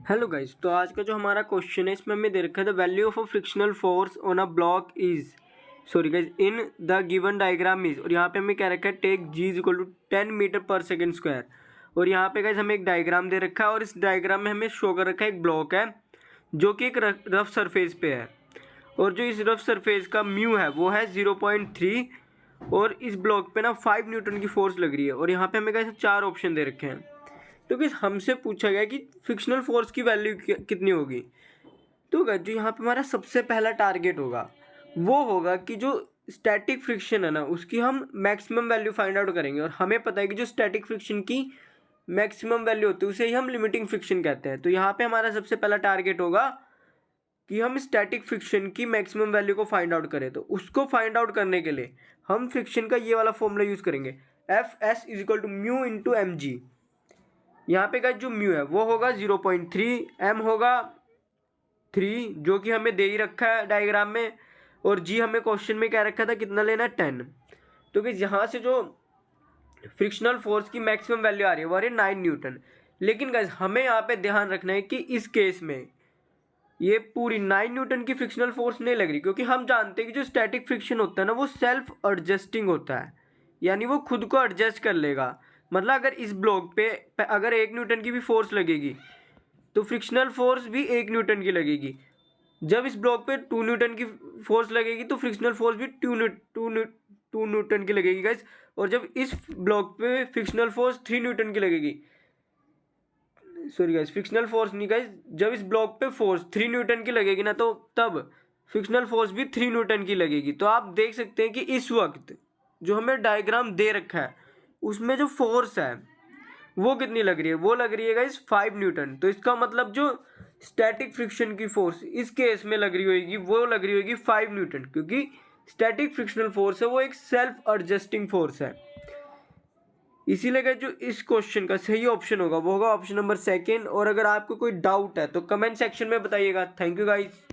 Hello guys, तो आज का जो हमारा क्वेश्चन है इसमें हमें दे रखा है the value of a frictional force on a block is sorry guys in the given diagram is. और यहाँ पे हमें क्या रखा है take G is equal to 10 metre per second square. और यहाँ पे गाइस हमें एक डायग्राम दे रखा है और इस डायग्राम में हमें शो कर रखा है एक ब्लॉक है जो कि एक रफ सरफेस पे है। और जो इस रफ सरफेस का म्यू है वो है 0.3 और इस ब्लॉक पे ना 5 न्यूटन की फोर्स लग रही है। और यहाँ पे हमें गाइस 4 ऑप्शन दे रखे हैं। तो गाइस हमसे पूछा गया कि फ्रिक्शनल फोर्स की वैल्यू कितनी होगी। तो गाइस जो यहाँ पे हमारा सबसे पहला टारगेट होगा वो होगा कि जो स्टैटिक फ्रिक्शन है ना उसकी हम मैक्सिमम वैल्यू फाइंड आउट करेंगे। और हमें पता है कि जो स्टैटिक फ्रिक्शन की मैक्सिमम वैल्यू होती है उसे ही हम लिमिटिंग फ्रिक्शन कहते हैं। तो यहाँ पे हमारा सबसे पहला टारगेट होगा कि हम स्टैटिक फ्रिक्शन की मैक्सिमम वैल्यू को फाइंड आउट करें। तो उसको फाइंड आउट करने के लिए हम फ्रिक्शन का ये वाला फॉर्मूला यूज़ करेंगे, F S is equal to mu into M G. यहाँ पे गाइस जो म्यू है वो होगा 0.3, एम होगा 3 जो कि हमें दे ही रखा है डायग्राम में, और जी हमें क्वेश्चन में क्या रखा था कितना लेना है 10। तो गाइस यहाँ से जो फ्रिक्शनल फोर्स की मैक्सिमम वैल्यू आ रही है वो आ रही है 9 न्यूटन। लेकिन गाइस हमें यहाँ पे ध्यान रखना है कि इस केस में ये पूरी 9 न्यूटन की फ्रिक्शनल फोर्स नहीं लग रही, क्योंकि हम जानते हैं कि जो स्टैटिक फ्रिक्शन होता है ना वो सेल्फ एडजस्टिंग होता है, यानी वो खुद को एडजस्ट कर लेगा। मतलब अगर इस ब्लॉक पे अगर 1 न्यूटन की भी फोर्स लगेगी तो फ्रिक्शनल फोर्स भी 1 न्यूटन की लगेगी। जब इस ब्लॉक पे 2 न्यूटन की फोर्स लगेगी तो फ्रिक्शनल फोर्स भी 2 न्यूटन की लगेगी गाइस। और जब इस ब्लॉक पे फ्रिक्शनल फोर्स 3 न्यूटन की लगेगी, सॉरी गाइस फ्रिक्शनल फोर्स नहीं गाइस, जब इस ब्लॉक पे फोर्स 3 न्यूटन की लगेगी ना तो तब फ्रिक्शनल फोर्स भी 3 न्यूटन की लगेगी। तो आप देख सकते हैं कि इस वक्त जो हमें डायग्राम दे रखा है उसमें जो फोर्स है वो कितनी लग रही है, वो लग रही है गाइस 5 न्यूटन। तो इसका मतलब जो स्टैटिक फ्रिक्शन की फोर्स इस केस में लग रही होगी वो लग रही होगी 5 न्यूटन, क्योंकि स्टैटिक फ्रिक्शनल फोर्स है वो एक सेल्फ एडजस्टिंग फोर्स है। इसीलिए जो इस क्वेश्चन का सही ऑप्शन होगा वो होगा ऑप्शन नंबर सेकेंड। और अगर आपको कोई डाउट है तो कमेंट सेक्शन में बताइएगा। Thank you guys.